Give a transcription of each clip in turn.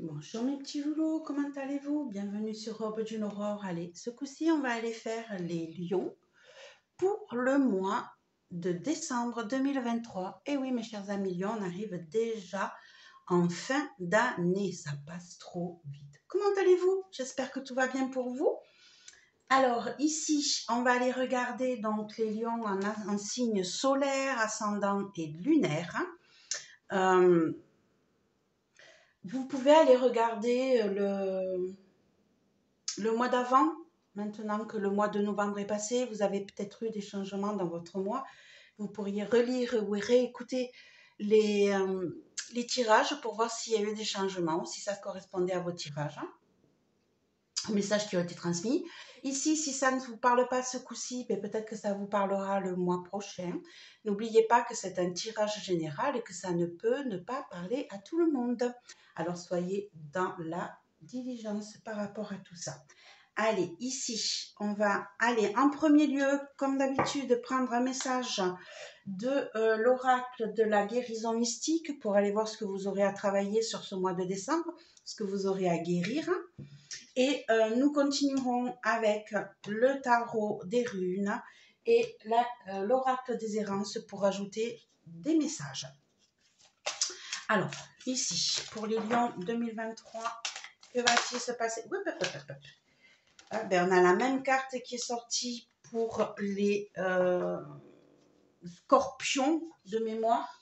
Bonjour mes petits loulous, comment allez-vous? Bienvenue sur Robe d'une Aurore. Allez, ce coup-ci, on va aller faire les lions pour le mois de décembre 2023. Et oui, mes chers amis lions, on arrive déjà en fin d'année. Ça passe trop vite. Comment allez-vous? J'espère que tout va bien pour vous. Alors ici, on va aller regarder donc les lions en signe solaire, ascendant et lunaire. Vous pouvez aller regarder le mois d'avant. Maintenant que le mois de novembre est passé, vous avez peut-être eu des changements dans votre mois. Vous pourriez relire ou réécouter les tirages pour voir s'il y a eu des changements, si ça correspondait à vos tirages, aux messages qui ont été transmis. Ici, si ça ne vous parle pas ce coup-ci, peut-être que ça vous parlera le mois prochain. N'oubliez pas que c'est un tirage général et que ça ne peut ne pas parler à tout le monde. Alors soyez dans la diligence par rapport à tout ça. Allez, ici, on va aller en premier lieu, comme d'habitude, prendre un message de l'oracle de la guérison mystique pour aller voir ce que vous aurez à travailler sur ce mois de décembre, ce que vous aurez à guérir. Et nous continuerons avec le tarot des runes et l'oracle des errances pour ajouter des messages. Alors, ici, pour les lions 2023, que va-t-il se passer? Ah, ben, on a la même carte qui est sortie pour les scorpions de mémoire.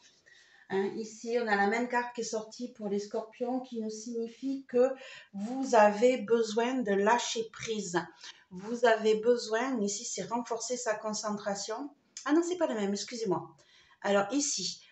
Ici, on a la même carte qui est sortie pour les scorpions qui nous signifie que vous avez besoin de lâcher prise. Vous avez besoin, ici, c'est renforcer sa concentration. Ah non, c'est pas la même, excusez-moi. Alors ici,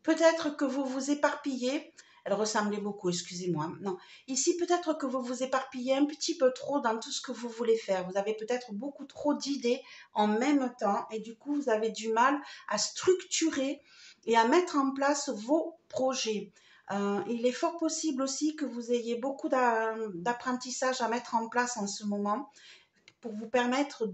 peut-être que vous vous éparpillez. Elle ressemblait beaucoup, excusez-moi. Non, ici, peut-être que vous vous éparpillez un petit peu trop dans tout ce que vous voulez faire. Vous avez peut-être beaucoup trop d'idées en même temps et du coup, vous avez du mal à structurer et à mettre en place vos projets. Il est fort possible aussi que vous ayez beaucoup d'apprentissage à mettre en place en ce moment pour vous permettre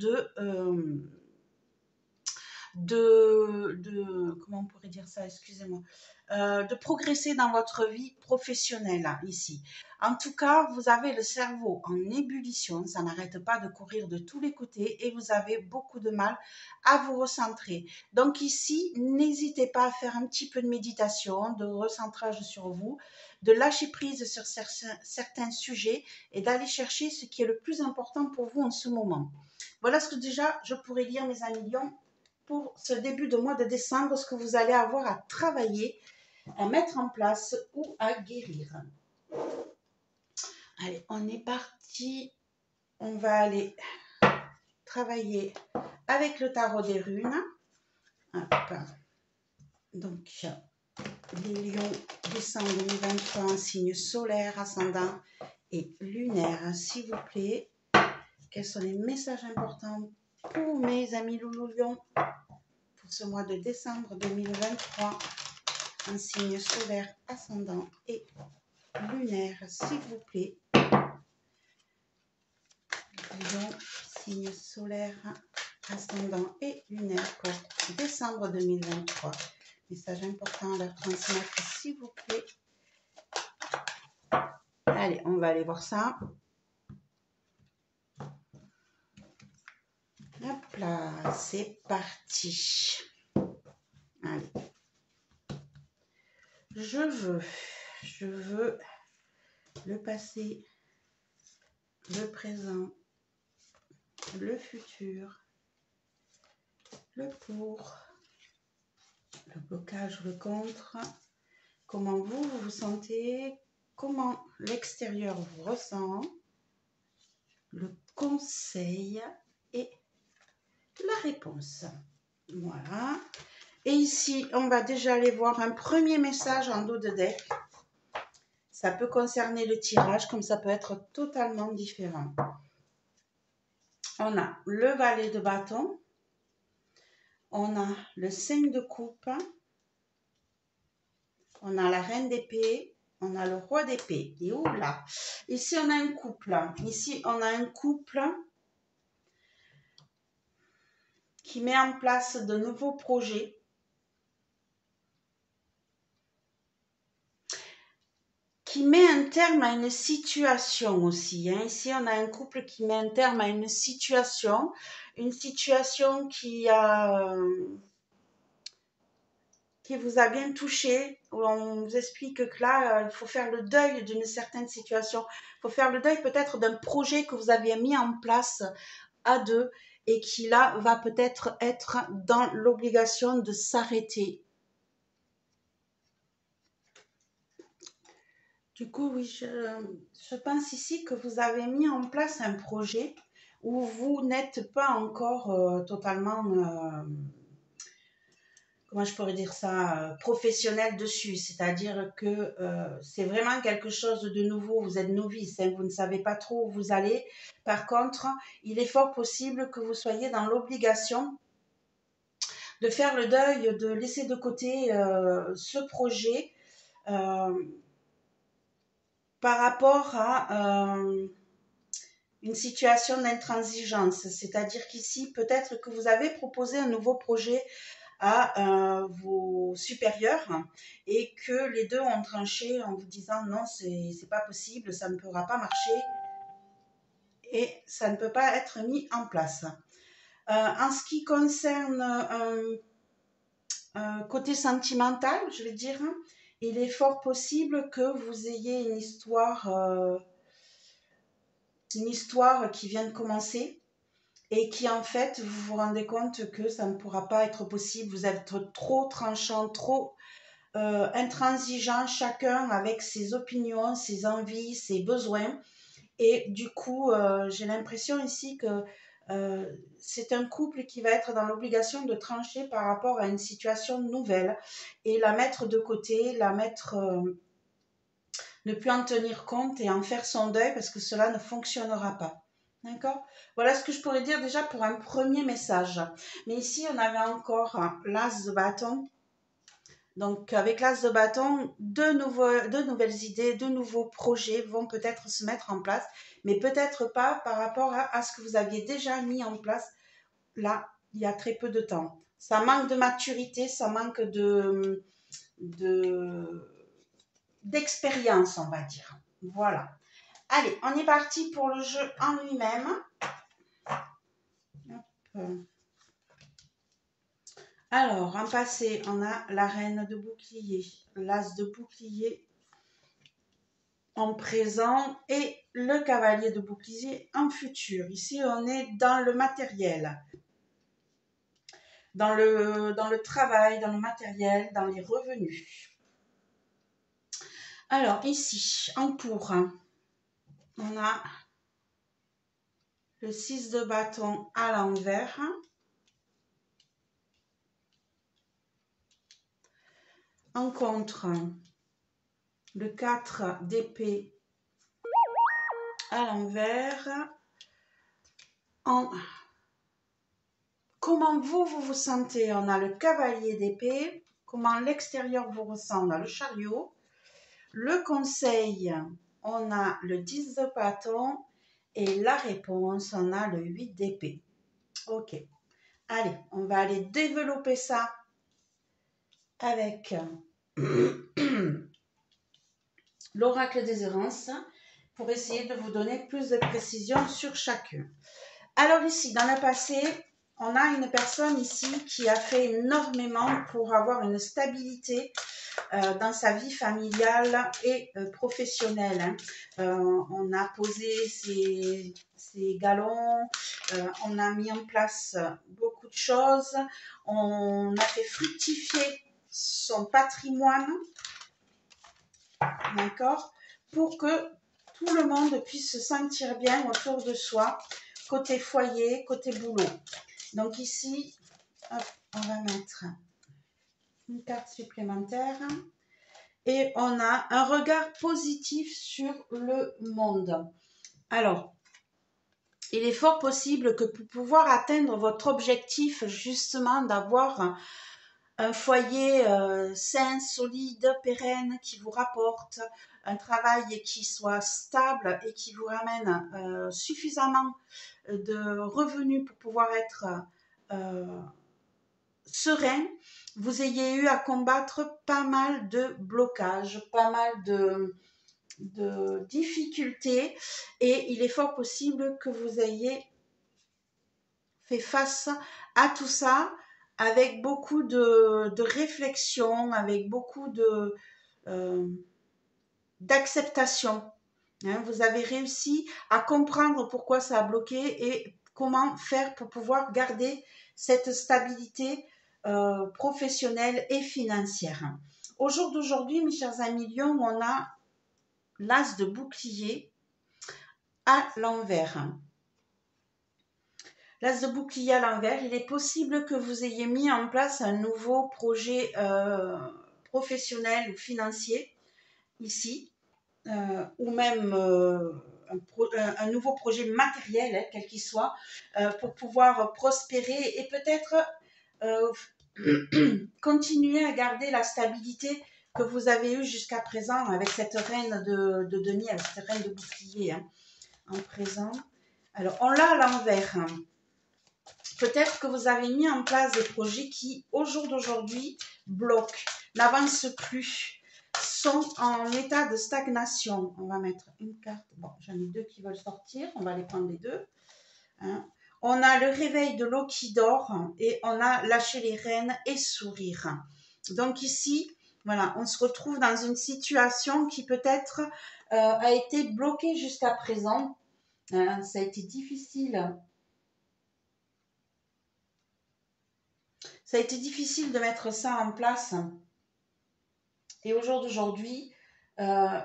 comment on pourrait dire ça, excusez-moi, de progresser dans votre vie professionnelle ici. En tout cas, vous avez le cerveau en ébullition, ça n'arrête pas de courir de tous les côtés et vous avez beaucoup de mal à vous recentrer. Donc ici, n'hésitez pas à faire un petit peu de méditation, de recentrage sur vous, de lâcher prise sur certains sujets et d'aller chercher ce qui est le plus important pour vous en ce moment. Voilà ce que déjà je pourrais dire, mes amis lions, pour ce début de mois de décembre, ce que vous allez avoir à travailler, à mettre en place ou à guérir. Allez, on est parti. On va aller travailler avec le tarot des runes. Hop. Donc, les lions décembre 2023 en signe solaire, ascendant et lunaire, s'il vous plaît. Quels sont les messages importants pour mes amis loulou lions pour ce mois de décembre 2023 en signe solaire, ascendant et lunaire, s'il vous plaît. Lion, signe solaire, ascendant et lunaire pour décembre 2023. Message important à leur transmettre, s'il vous plaît. Allez, on va aller voir ça. Hop là, c'est parti. Allez. Je veux le passé, le présent, le futur, le pour, le blocage, le contre, comment vous vous sentez, comment l'extérieur vous ressent, le conseil et la réponse. Voilà. Et ici, on va déjà aller voir un premier message en dos de deck. Ça peut concerner le tirage, comme ça peut être totalement différent. On a le valet de bâton. On a le 5 de coupe. On a la reine d'épée. On a le roi d'épée. Et oula, ici on a un couple. Ici on a un couple qui met en place de nouveaux projets. qui met un terme à une situation aussi. Hein. Ici, on a un couple qui met un terme à une situation qui vous a bien touché, où on vous explique que là, il faut faire le deuil d'une certaine situation. Il faut faire le deuil peut-être d'un projet que vous aviez mis en place à deux et qui là va peut-être être dans l'obligation de s'arrêter. Du coup, oui, je pense ici que vous avez mis en place un projet où vous n'êtes pas encore totalement, comment je pourrais dire ça, professionnel dessus. C'est-à-dire que c'est vraiment quelque chose de nouveau. Vous êtes novice, hein, vous ne savez pas trop où vous allez. Par contre, il est fort possible que vous soyez dans l'obligation de faire le deuil, de laisser de côté ce projet euh, par rapport à une situation d'intransigeance. C'est-à-dire qu'ici, peut-être que vous avez proposé un nouveau projet à vos supérieurs et que les deux ont tranché en vous disant non, c'est pas possible, ça ne pourra pas marcher et ça ne peut pas être mis en place. En ce qui concerne côté sentimental, je vais dire, il est fort possible que vous ayez une histoire qui vient de commencer et qui en fait, vous vous rendez compte que ça ne pourra pas être possible. Vous êtes trop tranchant, trop intransigeant, chacun avec ses opinions, ses envies, ses besoins. Et du coup, j'ai l'impression ici que c'est un couple qui va être dans l'obligation de trancher par rapport à une situation nouvelle et la mettre de côté, ne plus en tenir compte et en faire son deuil parce que cela ne fonctionnera pas. D'accord? Voilà ce que je pourrais dire déjà pour un premier message. Mais ici, on avait encore l'as de bâton. Donc, avec l'as de bâton, de nouvelles idées, de nouveaux projets vont peut-être se mettre en place, mais peut-être pas par rapport à ce que vous aviez déjà mis en place là, il y a très peu de temps. Ça manque de maturité, ça manque d'expérience, on va dire. Voilà. Allez, on est parti pour le jeu en lui-même. Alors, en passé, on a la reine de bouclier, l'as de bouclier en présent et le cavalier de bouclier en futur. Ici, on est dans le matériel, dans le travail, dans le matériel, dans les revenus. Alors, ici, en pour, on a le 6 de bâton à l'envers. En contre, le 4 d'épée à l'envers. Comment vous sentez? On a le cavalier d'épée. Comment l'extérieur vous ressent? On a le chariot. Le conseil, on a le 10 de bâton. Et la réponse, on a le 8 d'épée. Ok. Allez, on va aller développer ça avec l'oracle des errances pour essayer de vous donner plus de précision sur chacun. Alors ici, dans le passé, on a une personne ici qui a fait énormément pour avoir une stabilité dans sa vie familiale et professionnelle. Hein. On a posé ses galons, on a mis en place beaucoup de choses, on a fait fructifier son patrimoine, d'accord, pour que tout le monde puisse se sentir bien autour de soi, côté foyer, côté boulot. Donc ici, hop, on va mettre une carte supplémentaire et on a un regard positif sur le monde. Alors, il est fort possible que pour pouvoir atteindre votre objectif, justement, d'avoir un foyer sain, solide, pérenne, qui vous rapporte, un travail qui soit stable et qui vous ramène suffisamment de revenus pour pouvoir être serein, vous ayez eu à combattre pas mal de blocages, pas mal de difficultés et il est fort possible que vous ayez fait face à tout ça avec beaucoup de réflexion, avec beaucoup euh, d'acceptation. Hein. Vous avez réussi à comprendre pourquoi ça a bloqué et comment faire pour pouvoir garder cette stabilité professionnelle et financière. Au jour d'aujourd'hui, mes chers amis Lion, on a l'as de bouclier à l'envers. L'as de bouclier à l'envers, il est possible que vous ayez mis en place un nouveau projet professionnel ou financier ici, ou même un nouveau projet matériel, hein, quel qu'il soit, pour pouvoir prospérer et peut-être continuer à garder la stabilité que vous avez eue jusqu'à présent avec cette reine de denier, avec cette reine de bouclier hein, en présent. Alors, on l'a à l'envers. Hein. Peut-être que vous avez mis en place des projets qui, au jour d'aujourd'hui, bloquent, n'avancent plus, sont en état de stagnation. On va mettre une carte. Bon, j'en ai deux qui veulent sortir. On va les prendre les deux. Hein. On a le réveil de l'eau qui dort et on a lâché les rênes et sourire. Donc ici, voilà, on se retrouve dans une situation qui peut-être a été bloquée jusqu'à présent. Hein, ça a été difficile. Ça a été difficile de mettre ça en place. Et au jour d'aujourd'hui,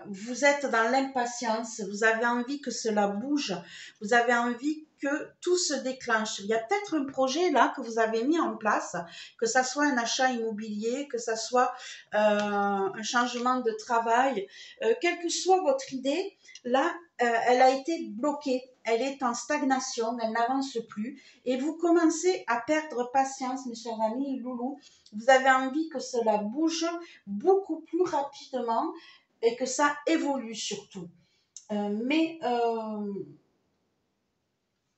vous êtes dans l'impatience, vous avez envie que cela bouge, vous avez envie que tout se déclenche. Il y a peut-être un projet là que vous avez mis en place, que ça soit un achat immobilier, que ça soit un changement de travail, quelle que soit votre idée, là, elle a été bloquée. Elle est en stagnation, elle n'avance plus et vous commencez à perdre patience, mes chers amis loulous. Vous avez envie que cela bouge beaucoup plus rapidement et que ça évolue surtout. Mais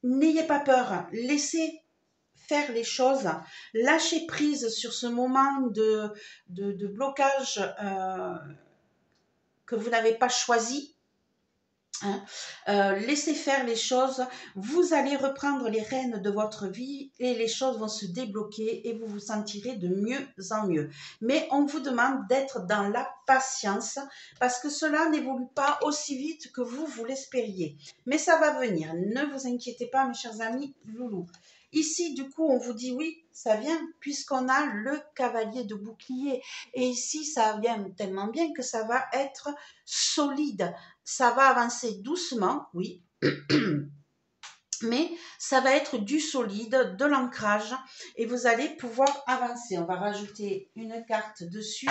n'ayez pas peur, laissez faire les choses, lâchez prise sur ce moment de blocage que vous n'avez pas choisi. Hein. Laissez faire les choses, vous allez reprendre les rênes de votre vie et les choses vont se débloquer et vous vous sentirez de mieux en mieux. Mais on vous demande d'être dans la patience parce que cela n'évolue pas aussi vite que vous l'espériez. Mais ça va venir, ne vous inquiétez pas mes chers amis loulous. Ici, du coup, on vous dit oui, ça vient, puisqu'on a le cavalier de bouclier. Et ici, ça vient tellement bien que ça va être solide. Ça va avancer doucement, oui, mais ça va être du solide, de l'ancrage, et vous allez pouvoir avancer. On va rajouter une carte dessus.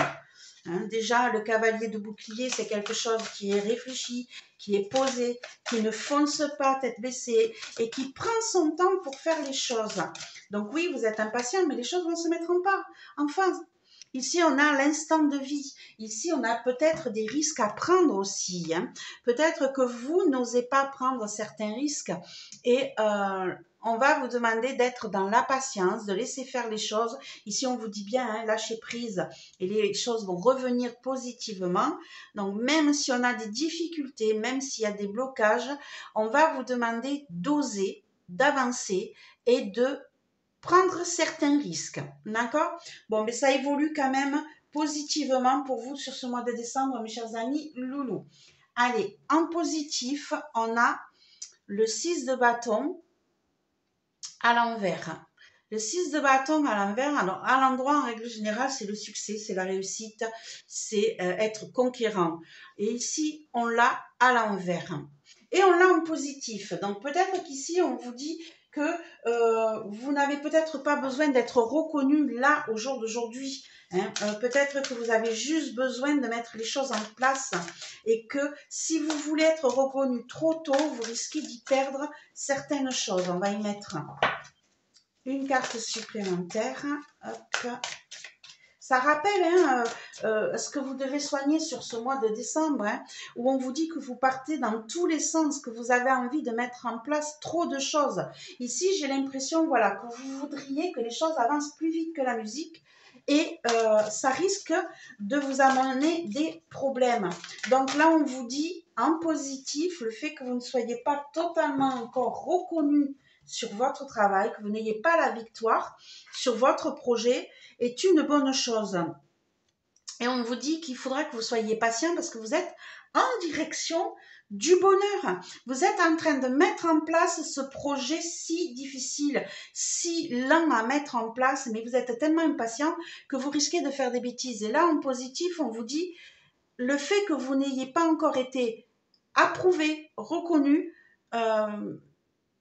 Hein, déjà, le cavalier de bouclier, c'est quelque chose qui est réfléchi, qui est posé, qui ne fonce pas tête baissée et qui prend son temps pour faire les choses. Donc oui, vous êtes impatient, mais les choses vont se mettre en phase. Ici, on a l'instant de vie. Ici, on a peut-être des risques à prendre aussi. Hein. Peut-être que vous n'osez pas prendre certains risques et on va vous demander d'être dans la patience, de laisser faire les choses. Ici, on vous dit bien, hein, lâchez prise et les choses vont revenir positivement. Donc, même si on a des difficultés, même s'il y a des blocages, on va vous demander d'oser, d'avancer et de prendre certains risques. D'accord? Bon, mais ça évolue quand même positivement pour vous sur ce mois de décembre, mes chers amis loulous. Allez, en positif, on a le 6 de bâton à l'envers. Le 6 de bâton à l'envers, alors à l'endroit, en règle générale, c'est le succès, c'est la réussite, c'est être conquérant. Et ici, on l'a à l'envers. Et on l'a en positif. Donc peut-être qu'ici, on vous dit que vous n'avez peut-être pas besoin d'être reconnu là au jour d'aujourd'hui. Hein. Peut-être que vous avez juste besoin de mettre les choses en place et que si vous voulez être reconnu trop tôt, vous risquez d'y perdre certaines choses. On va y mettre une carte supplémentaire. Hop. Ça rappelle hein, ce que vous devez soigner sur ce mois de décembre, hein, où on vous dit que vous partez dans tous les sens, que vous avez envie de mettre en place trop de choses. Ici, j'ai l'impression voilà, que vous voudriez que les choses avancent plus vite que la musique et ça risque de vous amener des problèmes. Donc là, on vous dit en positif, le fait que vous ne soyez pas totalement encore reconnu sur votre travail, que vous n'ayez pas la victoire sur votre projet est une bonne chose. Et on vous dit qu'il faudra que vous soyez patient parce que vous êtes en direction du bonheur. Vous êtes en train de mettre en place ce projet si difficile, si lent à mettre en place, mais vous êtes tellement impatient que vous risquez de faire des bêtises. Et là, en positif, on vous dit le fait que vous n'ayez pas encore été approuvé, reconnu,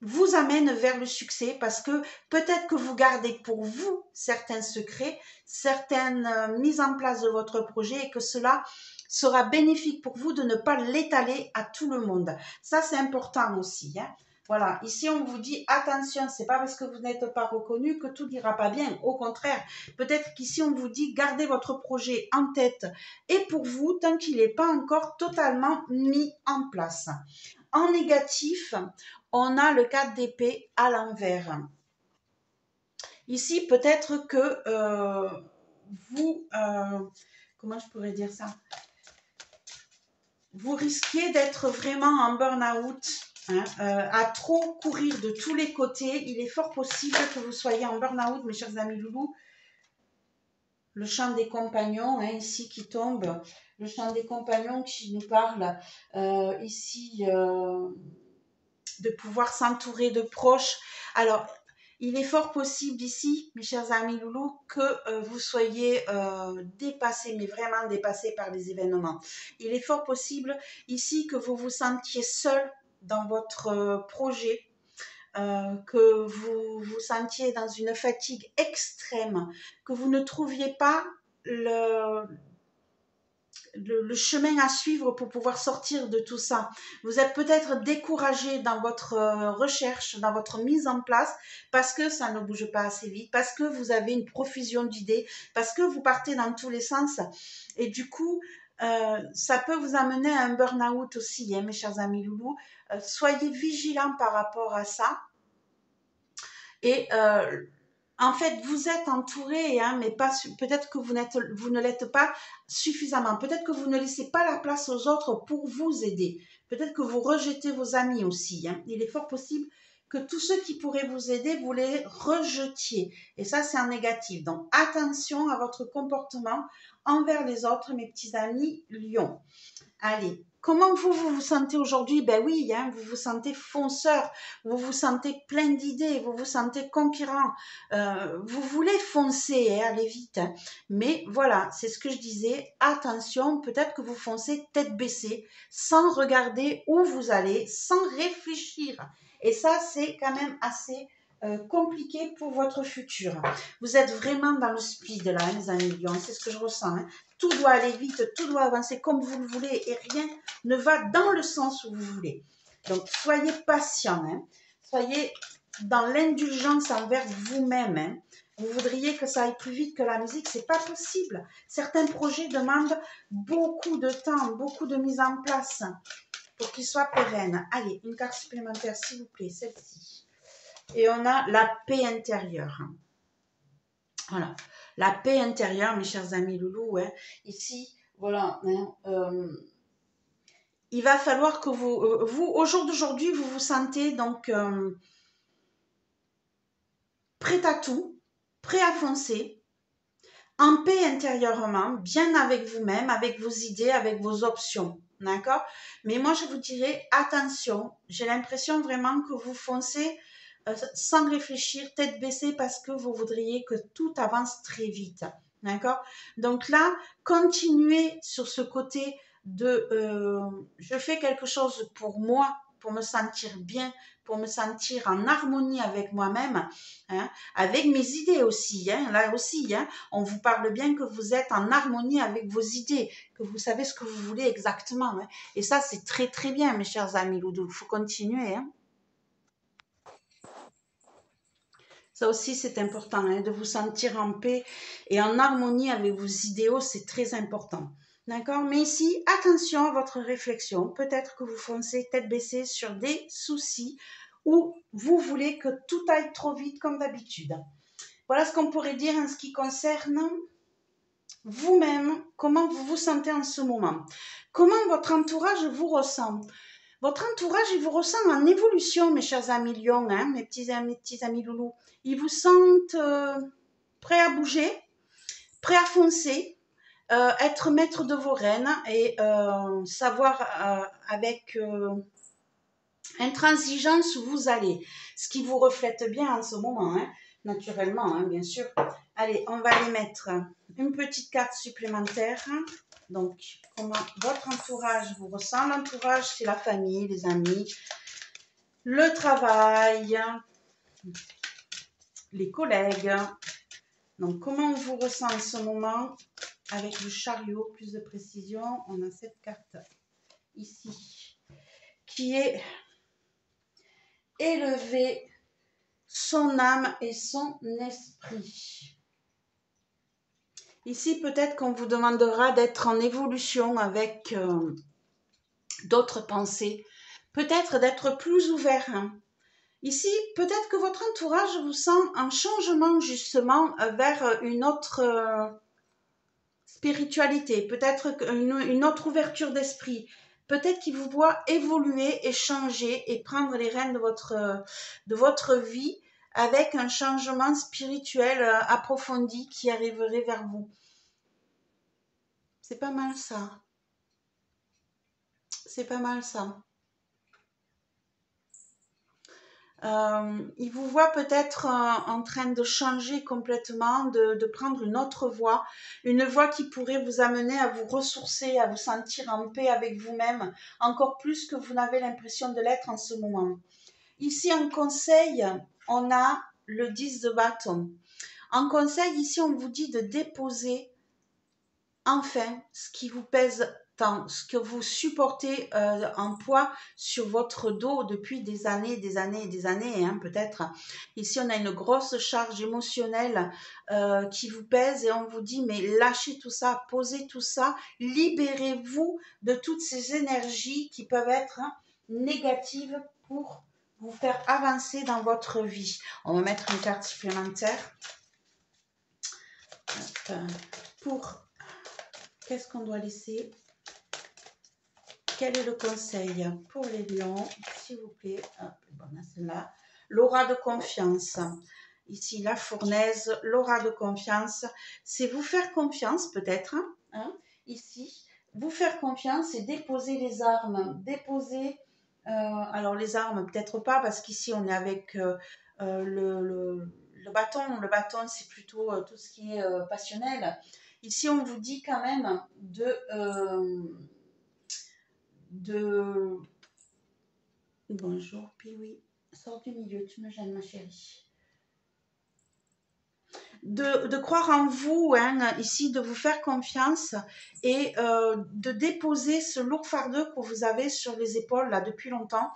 vous amène vers le succès parce que peut-être que vous gardez pour vous certains secrets, certaines mises en place de votre projet et que cela sera bénéfique pour vous de ne pas l'étaler à tout le monde. Ça, c'est important aussi. Hein. Voilà, ici on vous dit attention, c'est pas parce que vous n'êtes pas reconnu que tout n'ira pas bien. Au contraire, peut-être qu'ici on vous dit gardez votre projet en tête et pour vous tant qu'il n'est pas encore totalement mis en place. En négatif, on a le 4 d'épée à l'envers. Ici, peut-être que vous, comment je pourrais dire ça? Vous risquez d'être vraiment en burn-out, hein, à trop courir de tous les côtés. Il est fort possible que vous soyez en burn-out, mes chers amis loulous. Le chant des compagnons, hein, ici qui tombe. Le chant des compagnons qui nous parle ici de pouvoir s'entourer de proches. Alors, il est fort possible ici, mes chers amis loulous, que vous soyez dépassés, mais vraiment dépassés par les événements. Il est fort possible ici que vous vous sentiez seul dans votre projet, que vous vous sentiez dans une fatigue extrême, que vous ne trouviez pas le chemin à suivre pour pouvoir sortir de tout ça. Vous êtes peut-être découragé dans votre recherche, dans votre mise en place, parce que ça ne bouge pas assez vite, parce que vous avez une profusion d'idées, parce que vous partez dans tous les sens. Et du coup, ça peut vous amener à un burn-out aussi, hein, mes chers amis loulous. Soyez vigilants par rapport à ça. Et en fait, vous êtes entouré, hein, mais peut-être que vous ne l'êtes pas suffisamment. Peut-être que vous ne laissez pas la place aux autres pour vous aider. Peut-être que vous rejetez vos amis aussi. Hein. Il est fort possible que tous ceux qui pourraient vous aider, vous les rejetiez. Et ça, c'est en négatif. Donc, attention à votre comportement envers les autres, mes petits amis lions. Allez, comment vous vous sentez aujourd'hui? Ben oui, hein, vous vous sentez fonceur, vous vous sentez plein d'idées, vous vous sentez conquérant, vous voulez foncer, hein, aller vite. Hein. Mais voilà, c'est ce que je disais, attention, peut-être que vous foncez tête baissée, sans regarder où vous allez, sans réfléchir. Et ça, c'est quand même assez compliqué pour votre futur. Vous êtes vraiment dans le speed là, les amis lions, c'est ce que je ressens. Hein. Tout doit aller vite, tout doit avancer comme vous le voulez et rien ne va dans le sens où vous voulez. Donc, soyez patient, hein. Soyez dans l'indulgence envers vous-même. Hein. Vous voudriez que ça aille plus vite que la musique, c'est pas possible. Certains projets demandent beaucoup de temps, beaucoup de mise en place pour qu'ils soient pérennes. Allez, une carte supplémentaire, s'il vous plaît, celle-ci. Et on a la paix intérieure. Voilà. La paix intérieure, mes chers amis loulous, hein, ici, voilà, hein, il va falloir que vous au jour d'aujourd'hui, vous vous sentez donc prêt à tout, prêt à foncer, en paix intérieurement, bien avec vous-même, avec vos idées, avec vos options, d'accord? Mais moi, je vous dirais, attention, j'ai l'impression vraiment que vous foncez sans réfléchir, tête baissée, parce que vous voudriez que tout avance très vite. D'accord? Donc là, continuez sur ce côté de je fais quelque chose pour moi, pour me sentir bien, pour me sentir en harmonie avec moi-même, hein, avec mes idées aussi. Hein, là aussi, hein, on vous parle bien que vous êtes en harmonie avec vos idées, que vous savez ce que vous voulez exactement. Hein, et ça, c'est très très bien, mes chers amis loulous. Il faut continuer. Hein. Ça aussi, c'est important, hein, de vous sentir en paix et en harmonie avec vos idéaux, c'est très important. D'accord? Mais ici, attention à votre réflexion. Peut-être que vous foncez tête baissée sur des soucis ou vous voulez que tout aille trop vite comme d'habitude. Voilà ce qu'on pourrait dire en ce qui concerne vous-même comment vous vous sentez en ce moment. Comment votre entourage vous ressent. Votre entourage, il vous ressent en évolution, mes chers amis lions, hein, mes petits amis loulous. Ils vous sentent prêts à bouger, prêts à foncer, être maître de vos rênes et savoir avec intransigeance où vous allez. Ce qui vous reflète bien en ce moment, hein, naturellement, hein, bien sûr. Allez, on va aller mettre une petite carte supplémentaire. Donc, comment votre entourage vous ressent. L'entourage, c'est la famille, les amis, le travail, les collègues. Donc, comment on vous ressent en ce moment avec le chariot, plus de précision. On a cette carte ici qui est élever son âme et son esprit. Ici, peut-être qu'on vous demandera d'être en évolution avec d'autres pensées, peut-être d'être plus ouvert. Hein. Ici, peut-être que votre entourage vous sent en changement justement vers une autre spiritualité, peut-être une autre ouverture d'esprit. Peut-être qu'il vous voit évoluer et changer et prendre les rênes de votre vie avec un changement spirituel approfondi qui arriverait vers vous. C'est pas mal ça. C'est pas mal ça. Il vous voit peut-être en train de changer complètement, de prendre une autre voie, une voie qui pourrait vous amener à vous ressourcer, à vous sentir en paix avec vous-même, encore plus que vous n'avez l'impression de l'être en ce moment. Ici, en conseil, on a le 10 de bâton. En conseil, ici, on vous dit de déposer enfin ce qui vous pèse tant, ce que vous supportez en poids sur votre dos depuis des années, hein, peut-être. Ici, on a une grosse charge émotionnelle qui vous pèse et on vous dit, mais lâchez tout ça, posez tout ça, libérez-vous de toutes ces énergies qui peuvent être négatives pour vous faire avancer dans votre vie. On va mettre une carte supplémentaire pour... Qu'est-ce qu'on doit laisser? Quel est le conseil pour les lions? S'il vous plaît. Bon, celle-là. L'aura de confiance. Ici, la fournaise, l'aura de confiance. C'est vous faire confiance, peut-être. Hein, ici, vous faire confiance et déposer les armes. Déposer, alors les armes, peut-être pas, parce qu'ici, on est avec le bâton. Le bâton, c'est plutôt tout ce qui est passionnel. Ici, on vous dit quand même de... Bonjour, puis oui, sors du milieu, tu me gênes, ma chérie. De croire en vous, hein, ici, de vous faire confiance et de déposer ce lourd fardeau que vous avez sur les épaules là depuis longtemps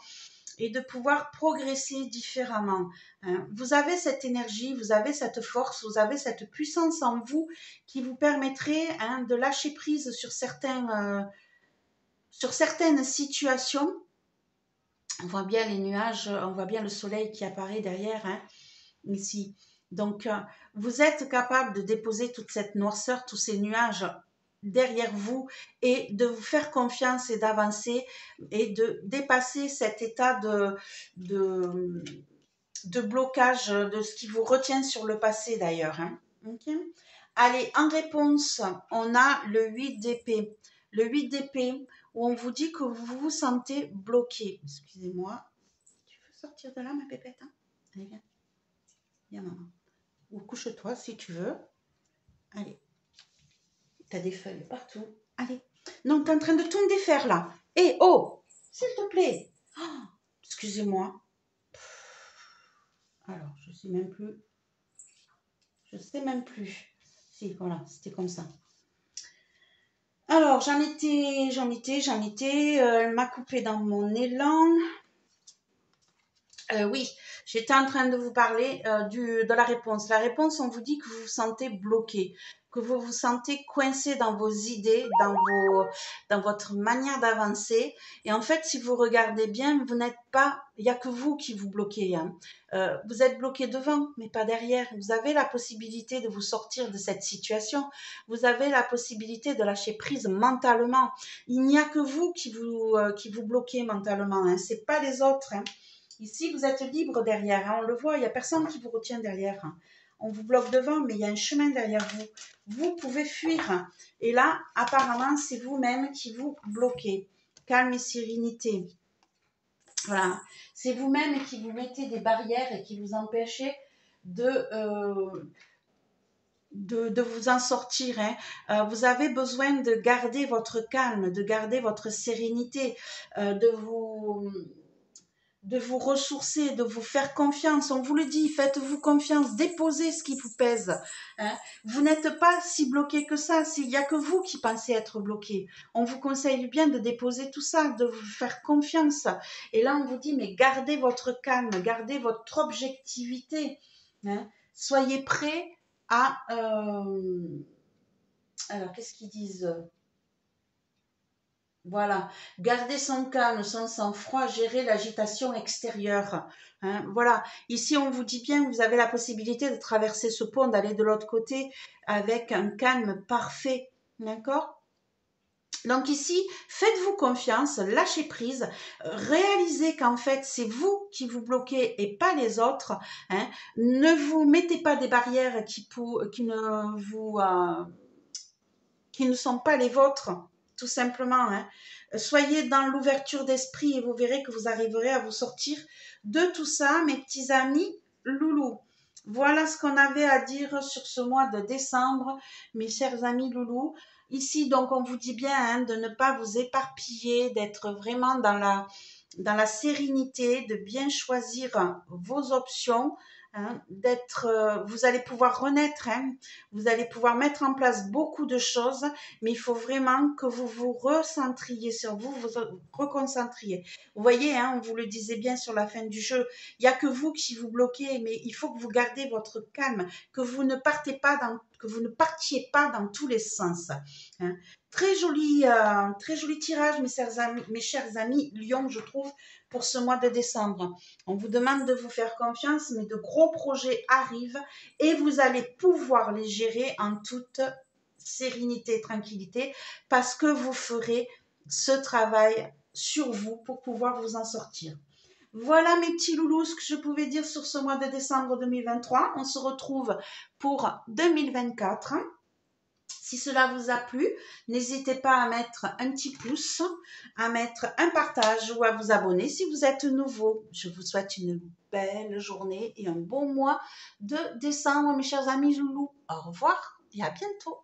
et de pouvoir progresser différemment. Hein. Vous avez cette énergie, vous avez cette force, vous avez cette puissance en vous qui vous permettrait hein, de lâcher prise sur certaines situations. On voit bien les nuages, on voit bien le soleil qui apparaît derrière, hein, ici. Donc, vous êtes capable de déposer toute cette noirceur, tous ces nuages derrière vous et de vous faire confiance et d'avancer et de dépasser cet état de blocage, de ce qui vous retient sur le passé d'ailleurs. Hein. Okay. Allez, en réponse, on a le 8 d'épée. Le 8 d'épée, où on vous dit que vous vous sentez bloqué. Excusez-moi. Tu veux sortir de là, ma pépette hein? Allez, viens. Viens, maman. Ou couche-toi si tu veux. Allez. T'as des feuilles partout. Allez. Non, t'es en train de tout défaire là. Eh, oh, s'il te plaît. Oh, excusez-moi. Alors, je sais même plus. Je sais même plus. Si, voilà, c'était comme ça. Alors, j'en étais. Elle m'a coupé dans mon élan. Oui, j'étais en train de vous parler de la réponse. La réponse, on vous dit que vous vous sentez bloqué, que vous vous sentez coincé dans vos idées, dans votre manière d'avancer. Et en fait, si vous regardez bien, vous n'êtes pas, il n'y a que vous qui vous bloquez, hein. Vous êtes bloqué devant, mais pas derrière. Vous avez la possibilité de vous sortir de cette situation. Vous avez la possibilité de lâcher prise mentalement. Il n'y a que vous qui vous bloquez mentalement, hein. C'est pas les autres, hein. Ici, vous êtes libre derrière, hein. On le voit, il n'y a personne qui vous retient derrière, hein. On vous bloque devant, mais il y a un chemin derrière vous. Vous pouvez fuir. Et là, apparemment, c'est vous-même qui vous bloquez. Calme et sérénité. Voilà. C'est vous-même qui vous mettez des barrières et qui vous empêchez de vous en sortir, hein. Vous avez besoin de garder votre calme, de garder votre sérénité, de vous ressourcer, de vous faire confiance. On vous le dit, faites-vous confiance, déposez ce qui vous pèse, hein. Vous n'êtes pas si bloqué que ça, il n'y a que vous qui pensez être bloqué. On vous conseille bien de déposer tout ça, de vous faire confiance. Et là, on vous dit, mais gardez votre calme, gardez votre objectivité, hein. Soyez prêts à... alors, qu'est-ce qu'ils disent ? Voilà, garder son calme, son sang-froid, gérer l'agitation extérieure, hein. Voilà, ici on vous dit bien, vous avez la possibilité de traverser ce pont, d'aller de l'autre côté avec un calme parfait, d'accord? Donc ici, faites-vous confiance, lâchez prise, réalisez qu'en fait c'est vous qui vous bloquez et pas les autres, hein. Ne vous mettez pas des barrières qui ne sont pas les vôtres, tout simplement, hein. Soyez dans l'ouverture d'esprit et vous verrez que vous arriverez à vous sortir de tout ça, mes petits amis loulous. Voilà ce qu'on avait à dire sur ce mois de décembre, mes chers amis loulous. Ici, donc, on vous dit bien, hein, de ne pas vous éparpiller, d'être vraiment dans la sérénité, de bien choisir vos options, hein, vous allez pouvoir renaître, hein, vous allez pouvoir mettre en place beaucoup de choses, mais il faut vraiment que vous vous recentriez sur vous, vous reconcentriez. Vous voyez, hein, on vous le disait bien sur la fin du jeu, il n'y a que vous qui vous bloquez, mais il faut que vous gardiez votre calme, que vous ne partiez pas dans tous les sens, hein. Très joli tirage, mes chers amis Lion, je trouve, pour ce mois de décembre. On vous demande de vous faire confiance, mais de gros projets arrivent et vous allez pouvoir les gérer en toute sérénité et tranquillité parce que vous ferez ce travail sur vous pour pouvoir vous en sortir. Voilà mes petits loulous, ce que je pouvais dire sur ce mois de décembre 2023. On se retrouve pour 2024. Si cela vous a plu, n'hésitez pas à mettre un petit pouce, à mettre un partage ou à vous abonner si vous êtes nouveau. Je vous souhaite une belle journée et un bon mois de décembre, mes chers amis loulous. Au revoir et à bientôt.